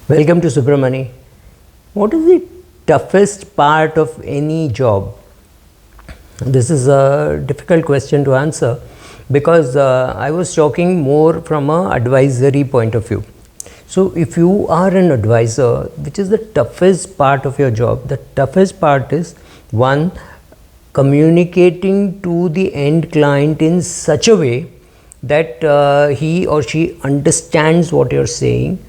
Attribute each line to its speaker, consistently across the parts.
Speaker 1: Welcome to Subramani. What is the toughest part of any job? This is a difficult question to answer because I was talking more from an advisory point of view. So, if you are an advisor, which is the toughest part of your job? The toughest part is one, communicating to the end client in such a way that he or she understands what you're saying,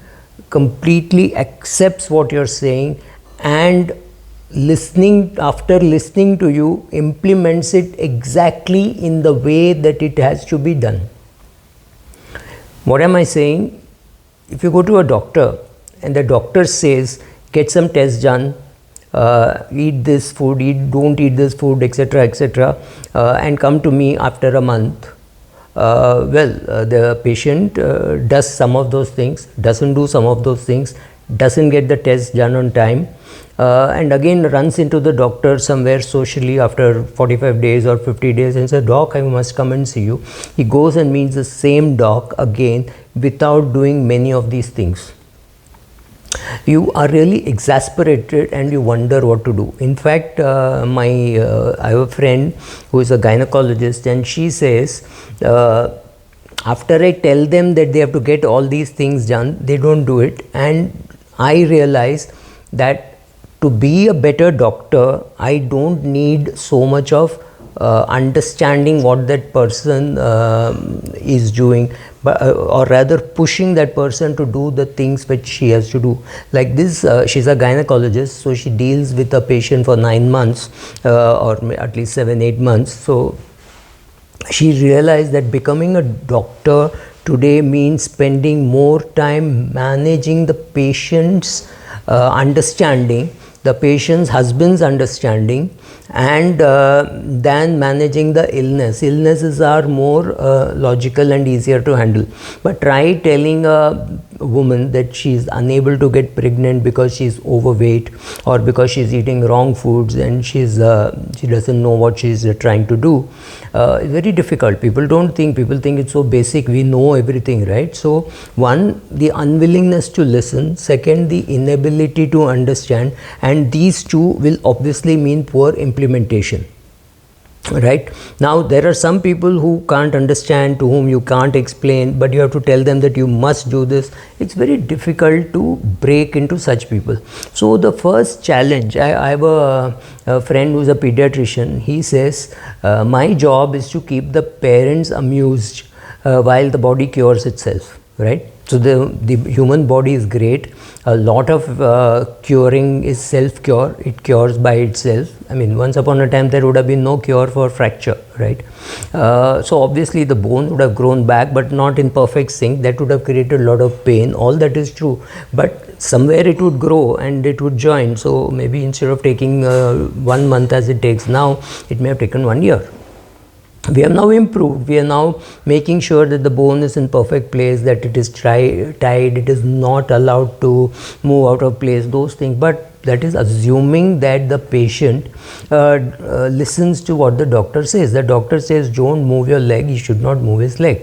Speaker 1: completely accepts what you're saying, and after listening to you, implements it exactly in the way that it has to be done. What am I saying? If you go to a doctor and the doctor says, get some tests done, eat this food, don't eat this food, etc., and come to me after a month. The patient does some of those things, doesn't do some of those things, doesn't get the test done on time, and again runs into the doctor somewhere socially after 45 days or 50 days and says, "Doc, I must come and see you." He goes and meets the same doc again without doing many of these things. You are really exasperated and you wonder what to do. In fact, I have a friend who is a gynecologist, and she says, after I tell them that they have to get all these things done, they don't do it. And I realize that to be a better doctor, I don't need so much of understanding what that person is doing, or rather pushing that person to do the things which she has to do. Like this, she's a gynecologist, so she deals with a patient for 9 months or at least 7-8 months. So she realized that becoming a doctor today means spending more time managing the patient's understanding, the patient's husband's understanding, and than managing the illness. Illnesses are more logical and easier to handle. But try telling a woman that she is unable to get pregnant because she is overweight or because she is eating wrong foods and she doesn't know what she is trying to do. It's very difficult. People think it's so basic, we know everything, right? So one, the unwillingness to listen. Second, the inability to understand. And these two will obviously mean poor implementation. Right now, there are some people who can't understand, to whom you can't explain, but you have to tell them that you must do this. It's very difficult to break into such people. So the first challenge, I have a friend who's a pediatrician. He says, my job is to keep the parents amused while the body cures itself. Right? So the human body is great. A lot of curing is self-cure. It cures by itself. I mean, once upon a time there would have been no cure for fracture, right? So obviously the bone would have grown back, but not in perfect sync. That would have created a lot of pain. All that is true. But somewhere it would grow and it would join. So maybe instead of taking 1 month as it takes now, it may have taken 1 year. We have now improved. We are now making sure that the bone is in perfect place, that it is tied, it is not allowed to move out of place, those things. But that is assuming that the patient listens to what the doctor says. The doctor says, don't move your leg, he should not move his leg.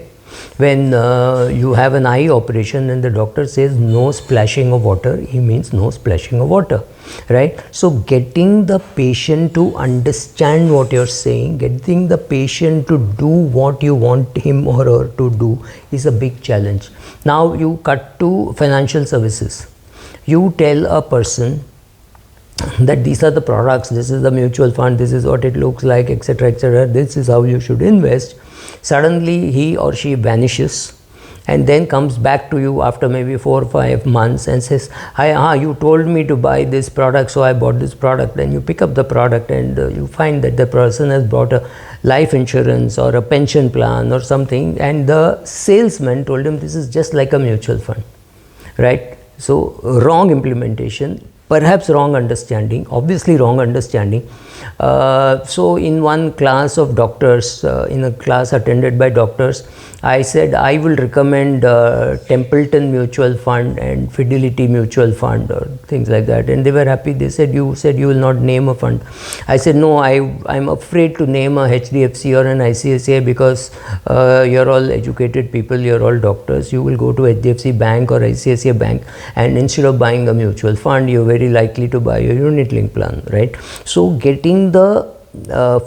Speaker 1: When you have an eye operation and the doctor says no splashing of water, he means no splashing of water, right? So getting the patient to understand what you're saying, getting the patient to do what you want him or her to do is a big challenge. Now you cut to financial services. You tell a person that these are the products, this is the mutual fund, this is what it looks like, etc., this is how you should invest. Suddenly he or she vanishes and then comes back to you after maybe 4 or 5 months and says, you told me to buy this product, so I bought this product. Then you pick up the product and you find that the person has bought a life insurance or a pension plan or something, and the salesman told him this is just like a mutual fund, right? So wrong implementation. perhaps wrong understanding, obviously wrong understanding. So in one class of doctors, in a class attended by doctors, I said I will recommend Templeton Mutual Fund and Fidelity Mutual Fund or things like that, and they were happy. They said you will not name a fund. I said no, I'm afraid to name a HDFC or an ICICI because you're all educated people, you're all doctors. You will go to HDFC Bank or ICICI Bank, and instead of buying a mutual fund, you're very likely to buy a unit link plan, right? So getting the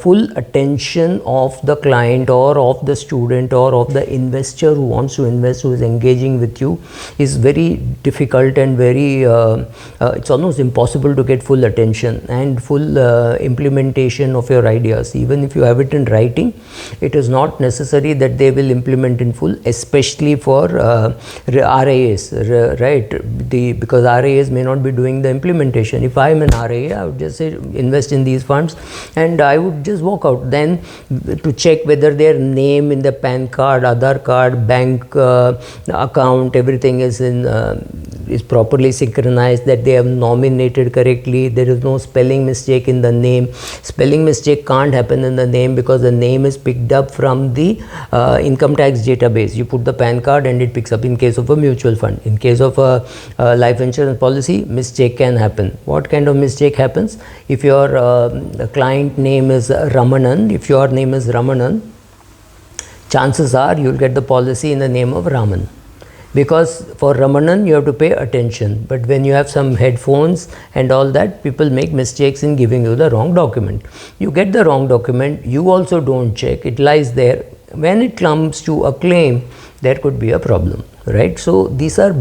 Speaker 1: full attention of the client or of the student or of the investor who wants to invest, who is engaging with you, is very difficult and very it's almost impossible to get full attention and full implementation of your ideas. Even if you have it in writing, it is not necessary that they will implement in full, especially for RIAs, right? Because RIAs may not be doing the implementation. If I am an RIA, I would just say invest in these funds, and I would just walk out. Then to check whether their name in the PAN card, Aadhaar card, bank account, everything is properly synchronized, that they have nominated correctly, there is no spelling mistake in the name. Spelling mistake can't happen in the name because the name is picked up from the income tax database. You put the PAN card and it picks up. In case of a mutual fund, in case of a life insurance policy, mistake can happen. What kind of mistake happens? If your client name is Ramanan, if your name is Ramanan, chances are you'll get the policy in the name of Raman, because for Ramanan you have to pay attention. But when you have some headphones and all that, people make mistakes in giving you the wrong document. You get the wrong document, you also don't check, it lies there. When it comes to a claim, there could be a problem, right? So these are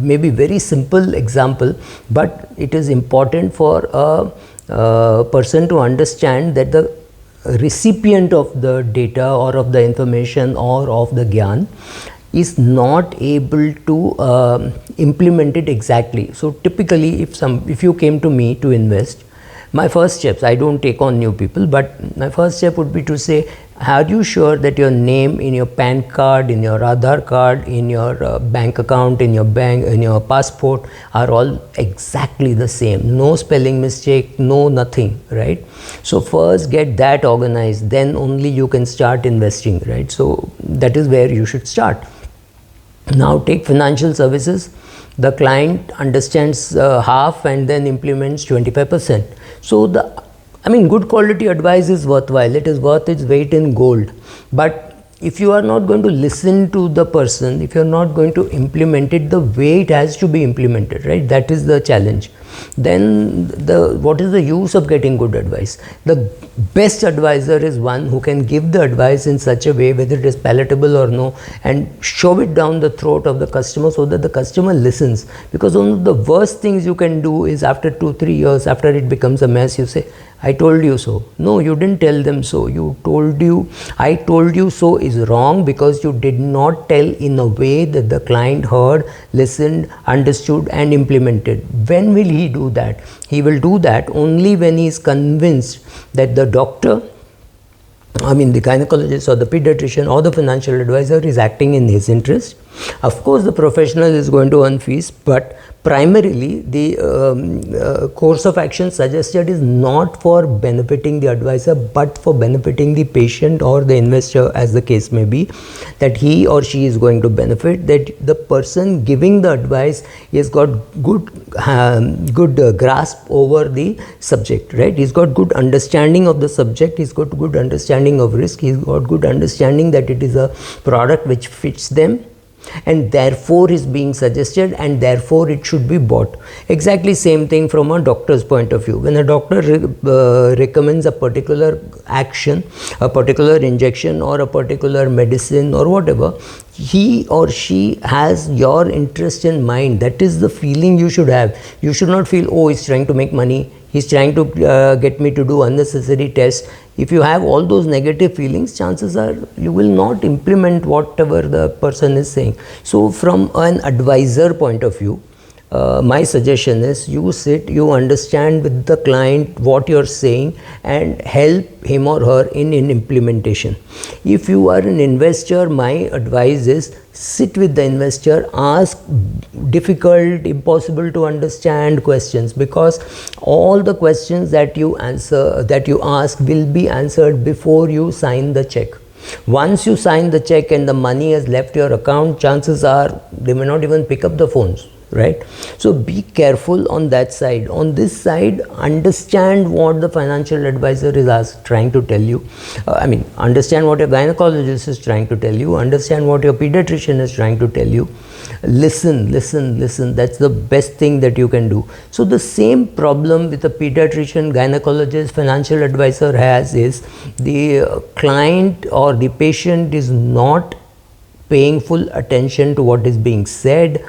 Speaker 1: maybe very simple example, but it is important for a person to understand that the recipient of the data or of the information or of the gyan is not able to implement it exactly. So typically, if you came to me to invest, my first steps, I don't take on new people, but my first step would be to say, are you sure that your name in your PAN card, in your Aadhaar card, in your bank account, in your bank, in your passport are all exactly the same? No spelling mistake, no nothing, right? So first get that organized, then only you can start investing, right? So that is where you should start. Now take financial services. The client understands half and then implements 25%. So good quality advice is worthwhile. It is worth its weight in gold. But if you are not going to listen to the person, if you are not going to implement it the way it has to be implemented, right? That is the challenge. Then what is the use of getting good advice? The best advisor is one who can give the advice in such a way, whether it is palatable or no, and shove it down the throat of the customer so that the customer listens. Because one of the worst things you can do is after 2-3 years, after it becomes a mess, you say, I told you so. No, you didn't tell them so. I told you so is wrong because you did not tell in a way that the client heard, listened, understood and implemented. When will he do that? He will do that only when he is convinced that the doctor, the gynecologist or the pediatrician or the financial advisor is acting in his interest. Of course, the professional is going to earn fees, but primarily the course of action suggested is not for benefiting the advisor, but for benefiting the patient or the investor, as the case may be, that he or she is going to benefit, that the person giving the advice has got good grasp over the subject, right? He's got good understanding of the subject, he's got good understanding of risk, he's got good understanding that it is a product which fits them, and therefore is being suggested, and therefore it should be bought. Exactly same thing from a doctor's point of view. When a doctor recommends a particular action, a particular injection or a particular medicine or whatever, he or she has your interest in mind. That is the feeling you should have. You should not feel, oh, he's trying to make money, he's trying to get me to do unnecessary tests. If you have all those negative feelings, chances are you will not implement whatever the person is saying. So from an advisor point of view, my suggestion is you sit, you understand with the client what you're saying and help him or her in implementation. If you are an investor, my advice is sit with the investor, ask difficult, impossible to understand questions, because all the questions that you ask will be answered before you sign the check. Once you sign the check and the money has left your account, chances are they may not even pick up the phones, right? So be careful on that side. On this side, understand what the financial advisor is trying to tell you. Understand what your gynecologist is trying to tell you, understand what your pediatrician is trying to tell you. Listen. That's the best thing that you can do. So the same problem with a pediatrician, gynecologist, financial advisor has is the client or the patient is not paying full attention to what is being said,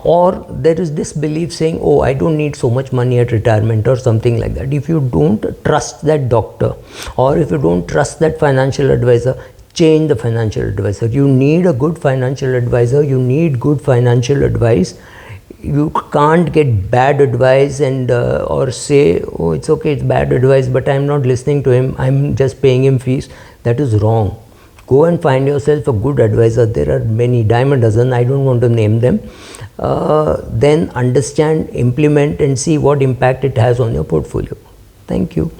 Speaker 1: or there is this belief saying, oh, I don't need so much money at retirement or something like that. If you don't trust that doctor, or if you don't trust that financial advisor, change the financial advisor. You need a good financial advisor, you need good financial advice. You can't get bad advice and or say, oh, it's okay, it's bad advice, but I'm not listening to him, I'm just paying him fees. That is wrong. Go and find yourself a good advisor. There are many, dime a dozen, I don't want to name them. Then understand, implement and see what impact it has on your portfolio. Thank you.